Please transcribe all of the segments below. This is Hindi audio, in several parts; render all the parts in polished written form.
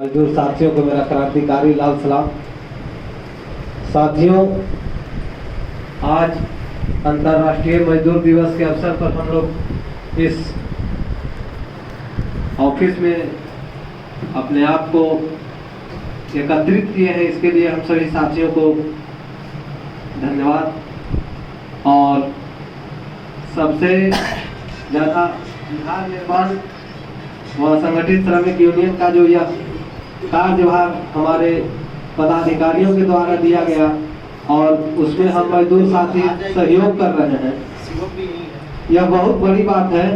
मजदूर साथियों को मेरा क्रांतिकारी लाल सलाम। साथियों, आज अंतर्राष्ट्रीय मजदूर दिवस के अवसर पर हम लोग इस ऑफिस में अपने आप को एकत्रित किए हैं। इसके लिए हम सभी साथियों को धन्यवाद। और सबसे ज़्यादा बिहार निर्माण व संगठित श्रमिक यूनियन का जो यह कार्यभार हमारे पदाधिकारियों के द्वारा दिया गया और उसमें हम मजदूर साथी सहयोग कर रहे हैं, यह बहुत बड़ी बात है।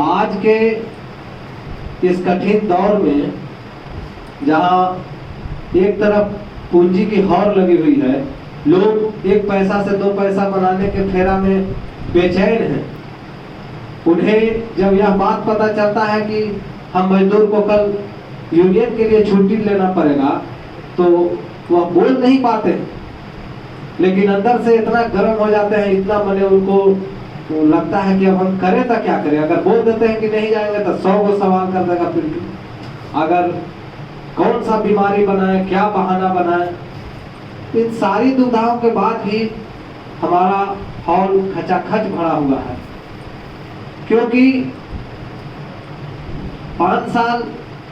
आज के इस कठिन दौर में जहां एक तरफ पूंजी की हौर लगी हुई है, लोग एक पैसा से दो पैसा बनाने के फेरा में बेचैन हैं। उन्हें जब यह बात पता चलता है कि हम मजदूर को कल यूनियन के लिए छुट्टी लेना पड़ेगा, तो वह बोल नहीं पाते, लेकिन अंदर से इतना गर्म हो जाते हैं, इतना मने उनको तो लगता है कि अब हम करें तो क्या करें। अगर बोल देते हैं कि नहीं जाएंगे तो 100 को सवाल कर देगा फिर भी। अगर कौन सा बीमारी बनाए, क्या बहाना बनाए, इन सारी दुविधाओं के बाद भी हमारा हॉल खचाखच भरा हुआ है। क्योंकि 5 साल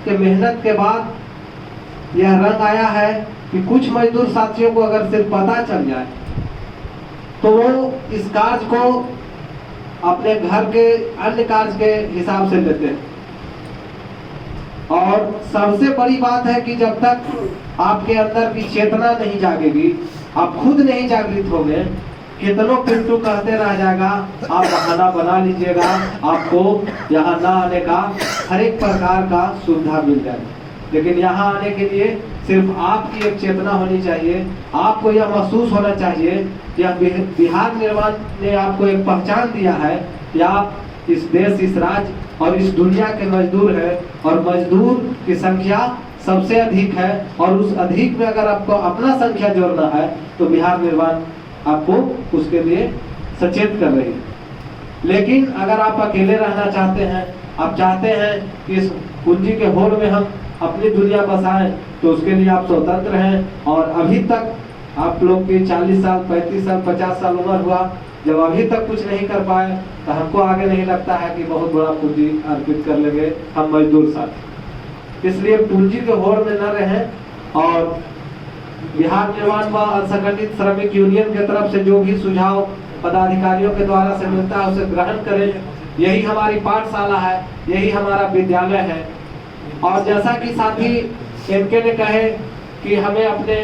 के मेहनत के बाद यह रंग आया है कि कुछ मजदूर साथियों को अगर सिर्फ पता चल जाए तो वो इस कार्य को अपने घर के अन्य कार्य के हिसाब से लेते हैं। और सबसे बड़ी बात है कि जब तक आपके अंदर की चेतना नहीं जागेगी, आप खुद नहीं जागृत होंगे, कितनों पिंटू कहते रह जाएगा, आप बहाना बना लीजिएगा, आपको यहाँ ना आने का हर एक प्रकार का सुविधा मिल जाएगा। लेकिन यहाँ आने के लिए सिर्फ आपकी एक चेतना होनी चाहिए। आपको यह महसूस होना चाहिए कि बिहार निर्माण ने आपको एक पहचान दिया है कि आप इस देश, इस राज्य और इस दुनिया के मजदूर हैं, और मजदूर की संख्या सबसे अधिक है। और उस अधिक में अगर आपको अपना संख्या जोड़ना है तो बिहार निर्माण आपको उसके लिए सचेत कर रही है। लेकिन अगर आप अकेले रहना चाहते हैं, आप चाहते हैं कि इस पूंजी के होड़ में हम अपनी दुनिया बसाएं, तो उसके लिए आप स्वतंत्र हैं। और अभी तक आप लोग की 40 साल, 35 साल, 50 साल उम्र हुआ, जब अभी तक कुछ नहीं कर पाए, तो हमको आगे नहीं लगता है कि बहुत बड़ा पूंजी अर्पित कर लेंगे हम मजदूर साथी। इसलिए पूंजी के होड़ में न रहें और बिहार निर्माण व असंगठित श्रमिक यूनियन की तरफ से जो भी सुझाव पदाधिकारियों के द्वारा से मिलता है उसे ग्रहण करें। यही हमारी पाठशाला है, यही हमारा विद्यालय है। और जैसा कि साथी एमके ने कहे कि हमें अपने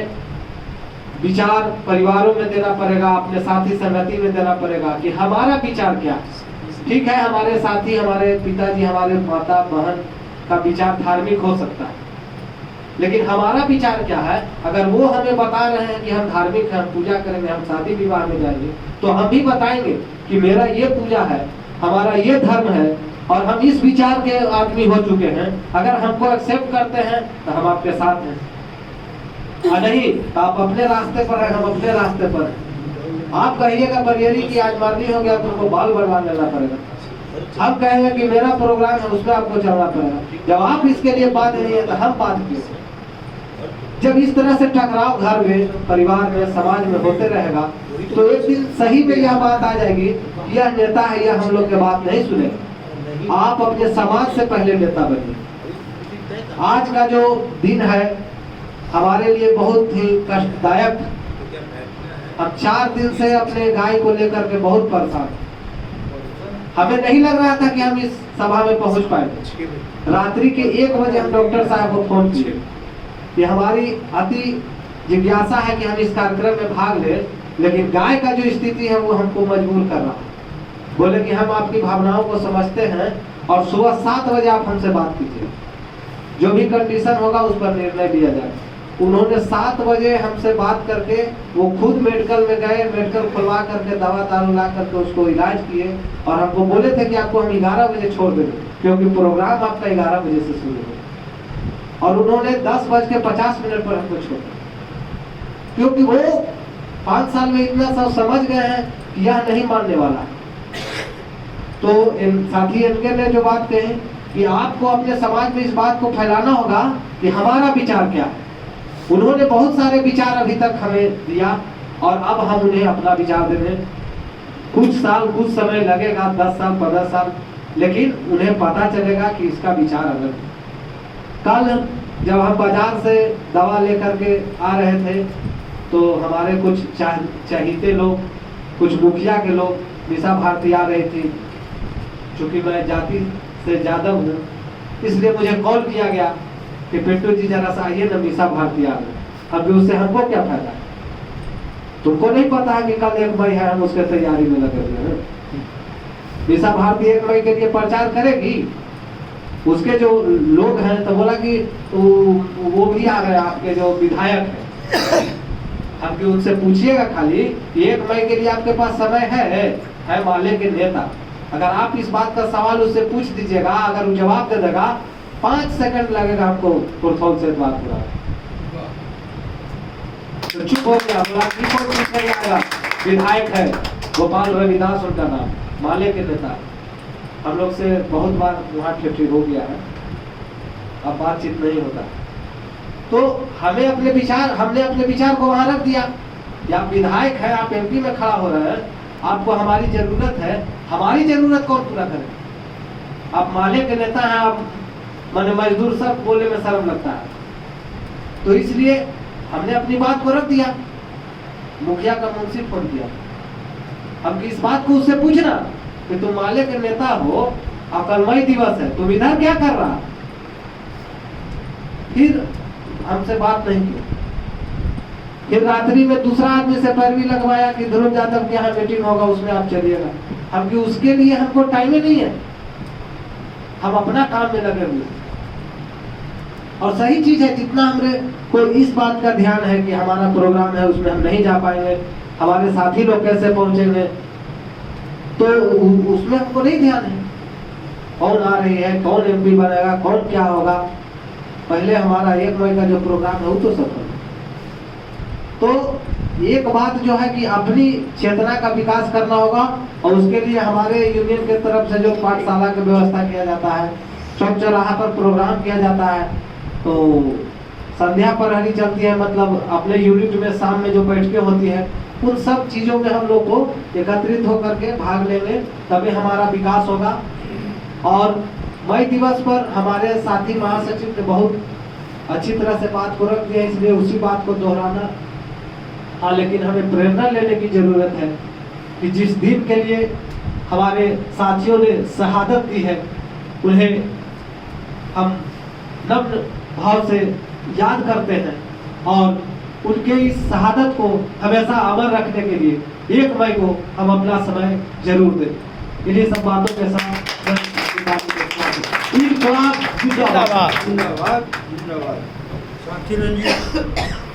विचार परिवारों में देना पड़ेगा, अपने साथी संगति में देना पड़ेगा कि हमारा विचार क्या है। ठीक है, हमारे साथी, हमारे पिताजी, हमारे माता बहन का विचार धार्मिक हो सकता है, लेकिन हमारा विचार क्या है? अगर वो हमें बता रहे हैं कि हम धार्मिक हैं, हम पूजा करेंगे, हम शादी विवाह में जाएंगे, तो हम भी बताएंगे कि मेरा ये पूजा है, हमारा ये धर्म है और हम इस विचार के आदमी हो चुके हैं। अगर हमको एक्सेप्ट करते हैं तो हम आपके साथ हैं, और नहीं तो आप अपने रास्ते पर हैं, हम अपने रास्ते पर हैं। आप कहिएगा बरियरी की आज मरनी हो गया, तुमको बाल बढ़वा लेना पड़ेगा। हम कहेंगे कि मेरा प्रोग्राम है, उसमें आपको चलना पड़ेगा। जब आप इसके लिए बात नहीं है तो हम बात क्यों? जब इस तरह से टकराव घर में, परिवार में, समाज में होते रहेगा, तो एक दिन सही में यह बात आ जाएगी, यह नेता है, यह हम लोग की बात नहीं सुनेगा। आप अपने समाज से पहले नेता बनिए। आज का जो दिन है हमारे लिए बहुत ही कष्टदायक। हम 4 दिन से अपने गाय को लेकर के बहुत परेशान। हमें नहीं लग रहा था कि हम इस सभा में पहुंच पाएंगे। रात्रि के 1 बजे हम डॉक्टर साहब को फोन किए कि हमारी अति जिज्ञासा है कि हम इस कार्यक्रम में भाग ले, लेकिन गाय का जो स्थिति है वो हमको मजबूर कर रहा है। बोले कि हम आपकी भावनाओं को समझते हैं और सुबह 7 बजे आप हमसे बात कीजिए, जो भी कंडीशन होगा उस पर निर्णय लिया जाएगा। उन्होंने 7 बजे हमसे बात करके वो खुद मेडिकल में गए, मेडिकल खुलवा करके दवा दारू ला करके उसको इलाज किए, और हमको बोले थे कि आपको हम 11 बजे छोड़ देंगे, क्योंकि प्रोग्राम आपका 11 बजे से शुरू होगा। और उन्होंने 10:50 पर हमको छोड़ा, क्योंकि वो 5 साल में इतना सब समझ गए हैं कि यह नहीं मानने वाला। तो साथी एनके ने जो बात कही कि आपको अपने समाज में इस बात को फैलाना होगा कि हमारा विचार क्या है। उन्होंने बहुत सारे विचार अभी तक हमें दिया और अब हम उन्हें अपना विचार दे रहे हैं। कुछ साल कुछ समय लगेगा, 10 साल 15 साल, लेकिन उन्हें पता चलेगा कि इसका विचार अलग है। कल जब हम बाजार से दवा लेकर के आ रहे थे तो हमारे कुछ चहीते लोग, कुछ मुखिया के लोग मीसा भारती आ रही थी। चूंकि मैं जाति से यादव हूँ इसलिए मुझे कॉल किया गया कि पिंटू जी जरा सा आइए ना, मीसा भारती आ रहे। अभी उससे हमको क्या फायदा है? तुमको नहीं पता है कि कल 1 मई है, हम उसके तैयारी में लगे हुए हैं। मीसा भारती 1 मई के लिए प्रचार करेगी। उसके जो लोग हैं तो बोला कि वो भी आ गए, आपके जो विधायक है। हम कि उनसे पूछिएगा खाली 1 मई के लिए आपके पास समय है माले के नेता। अगर आप इस बात का सवाल उससे पूछ दीजिएगा, अगर वो जवाब दे देगा 5 सेकंड लगेगा आपको पुरथौल से बात पूरा। तो चुप हो गया, बोला कि कोई पूछने आएगा। विधायक है गोपाल रविदास उनका नाम, माले के नेता। हम लोग से बहुत बार वहाँ ठेठी हो गया है, अब बातचीत नहीं होता। तो हमने अपने विचार को वहाँ रख दिया। या विधायक है, आप एमपी में खड़ा हो रहे हैं, आपको हमारी जरूरत है। हमारी जरूरत कौन पूरा करे? आप माले के नेता हैं, आप माने मजदूर, सब बोलने में शर्म लगता है। तो इसलिए हमने अपनी बात को रख दिया। मुखिया का मुंशी फोन किया, अब इस बात को उससे पूछना कि तुम माले के नेता हो, अब कल मई दिवस है, तुम इधर क्या कर रहा? फिर हमसे बात नहीं की। फिर रात्रि में दूसरा आदमी से पैरवी लगवाया कि ध्रुव यादव के यहाँ मीटिंग होगा, उसमें आप चलिएगा। हम कि उसके लिए हमको टाइम ही नहीं है, हम अपना काम में लगे हुए। और सही चीज है, जितना हमरे को इस बात का ध्यान है कि हमारा प्रोग्राम है उसमें हम नहीं जा पाएंगे, हमारे साथी लोग कैसे पहुंचेंगे, तो उसमें हमको नहीं ध्यान है। कौन आ रही है, कौन एमपी बनेगा, कौन क्या होगा। पहले हमारा 1 मई का जो प्रोग्राम है वो तो सफल। तो एक बात जो है कि अपनी चेतना का विकास करना होगा, और उसके लिए हमारे यूनियन के तरफ से जो पाठशाला की व्यवस्था किया जाता है, चौक चौराहा पर प्रोग्राम किया जाता है, तो संध्या प्रहरी चलती है, मतलब अपने यूनिट में शाम में जो बैठकें होती है, उन सब चीजों में हम लोग को एकत्रित होकर के भाग लेंगे, तभी हमारा विकास होगा। और मई दिवस पर हमारे साथी महासचिव ने बहुत अच्छी तरह से बात को रख दिया, इसलिए उसी बात को दोहराना। हाँ, लेकिन हमें प्रेरणा लेने की जरूरत है कि जिस दिन के लिए हमारे साथियों ने शहादत दी है, उन्हें हम नम्र भाव से याद करते हैं और उनके इस शहादत को हमेशा अमर रखने के लिए 1 मई को हम अपना समय जरूर दें। इन्हीं सब बातों के साथ जिंदाबाद जिंदाबाद जिंदाबाद। साथी रंजीत